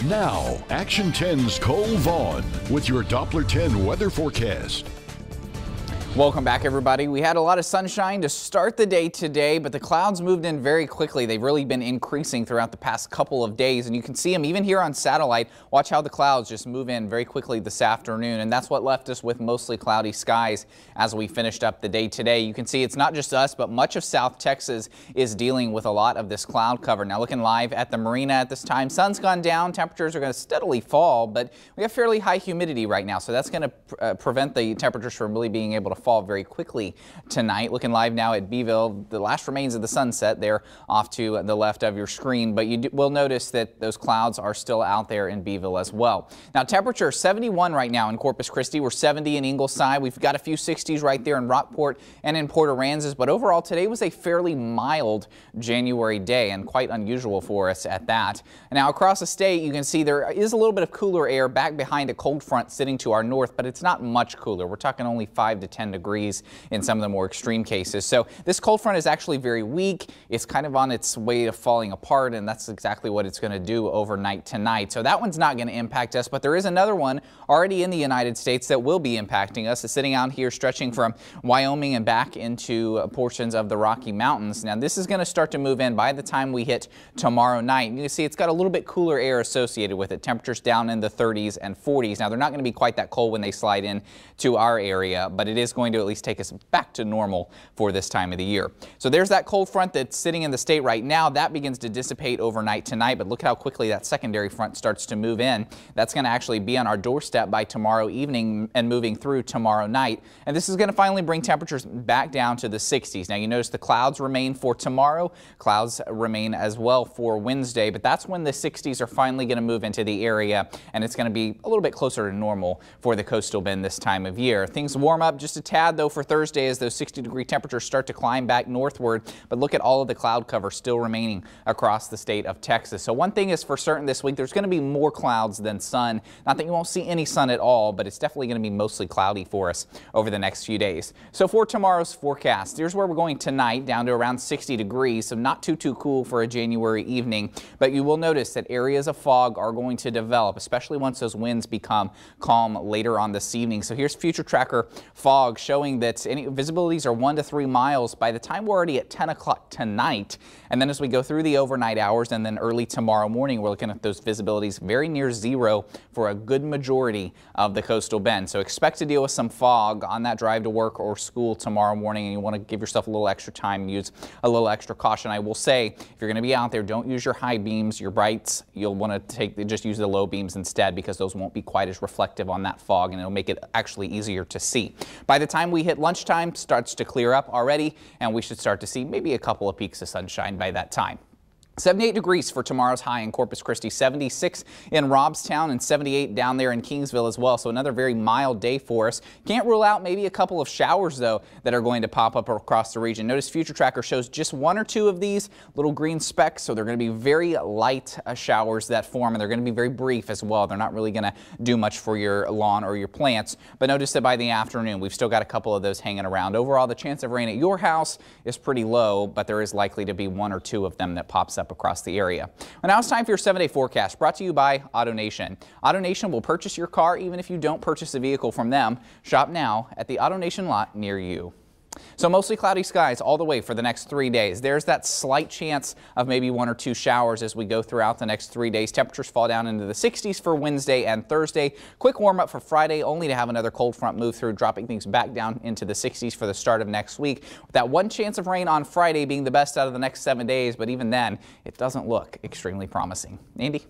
Now, Action 10's Cole Vaughn with your Doppler 10 weather forecast. Welcome back, everybody. We had a lot of sunshine to start the day today, but the clouds moved in very quickly. They've really been increasing throughout the past couple of days, and you can see them even here on satellite. Watch how the clouds just move in very quickly this afternoon, and that's what left us with mostly cloudy skies as we finished up the day today. You can see it's not just us, but much of South Texas is dealing with a lot of this cloud cover. Now, looking live at the marina at this time, sun's gone down, temperatures are going to steadily fall, but we have fairly high humidity right now, so that's going to prevent the temperatures from really being able to fall very quickly tonight. Looking live now at Beeville, the last remains of the sunset there off to the left of your screen, but you will notice that those clouds are still out there in Beeville as well. Now, temperature 71 right now in Corpus Christi. We're 70 in Ingleside. We've got a few 60s right there in Rockport and in Port Aransas, but overall today was a fairly mild January day and quite unusual for us at that. And now across the state, you can see there is a little bit of cooler air back behind a cold front sitting to our north, but it's not much cooler. We're talking only 5 to 10 degrees in some of the more extreme cases. So this cold front is actually very weak. It's kind of on its way to falling apart, and that's exactly what it's going to do overnight tonight. So that one's not going to impact us, but there is another one already in the United States that will be impacting us. It's sitting out here stretching from Wyoming and back into portions of the Rocky Mountains. Now this is going to start to move in by the time we hit tomorrow night. You can see it's got a little bit cooler air associated with it. Temperatures down in the 30s and 40s. Now they're not going to be quite that cold when they slide in to our area, but it is going to at least take us back to normal for this time of the year. So there's that cold front that's sitting in the state right now. That begins to dissipate overnight tonight, but look how quickly that secondary front starts to move in. That's going to actually be on our doorstep by tomorrow evening and moving through tomorrow night. And this is going to finally bring temperatures back down to the 60s. Now you notice the clouds remain for tomorrow. Clouds remain as well for Wednesday, but that's when the 60s are finally going to move into the area, and it's going to be a little bit closer to normal for the coastal bend this time of year. Things warm up just a tad though for Thursday as those 60-degree temperatures start to climb back northward, but look at all of the cloud cover still remaining across the state of Texas. So one thing is for certain this week, there's going to be more clouds than sun. Not that you won't see any sun at all, but it's definitely going to be mostly cloudy for us over the next few days. So for tomorrow's forecast, here's where we're going tonight, down to around 60 degrees, so not too cool for a January evening, but you will notice that areas of fog are going to develop, especially once those winds become calm later on this evening. So here's future tracker fog showing that any visibilities are 1 to 3 miles by the time we're already at 10 o'clock tonight. And then as we go through the overnight hours and then early tomorrow morning, we're looking at those visibilities very near zero for a good majority of the coastal bend. So expect to deal with some fog on that drive to work or school tomorrow morning, and you want to give yourself a little extra time, use a little extra caution. I will say, if you're going to be out there, don't use your high beams, your brights. You'll want to just use the low beams instead, because those won't be quite as reflective on that fog, and it'll make it actually easier to see. By the time we hit lunchtime, starts to clear up already, and we should start to see maybe a couple of peaks of sunshine by that time. 78 degrees for tomorrow's high in Corpus Christi, 76 in Robstown, and 78 down there in Kingsville as well. So another very mild day for us. Can't rule out maybe a couple of showers, though, that are going to pop up across the region. Notice Future Tracker shows just 1 or 2 of these little green specks, so they're going to be very light showers that form, and they're going to be very brief as well. They're not really going to do much for your lawn or your plants, but notice that by the afternoon, we've still got a couple of those hanging around. Overall, the chance of rain at your house is pretty low, but there is likely to be 1 or 2 of them that pops up across the area. Well, now it's time for your 7-day forecast, brought to you by AutoNation. AutoNation will purchase your car even if you don't purchase a vehicle from them. Shop now at the AutoNation lot near you. So mostly cloudy skies all the way for the next 3 days. There's that slight chance of maybe 1 or 2 showers as we go throughout the next 3 days. Temperatures fall down into the 60s for Wednesday and Thursday. Quick warm up for Friday, only to have another cold front move through, dropping things back down into the 60s for the start of next week. With that 1 chance of rain on Friday being the best out of the next 7 days, but even then, it doesn't look extremely promising. Andy?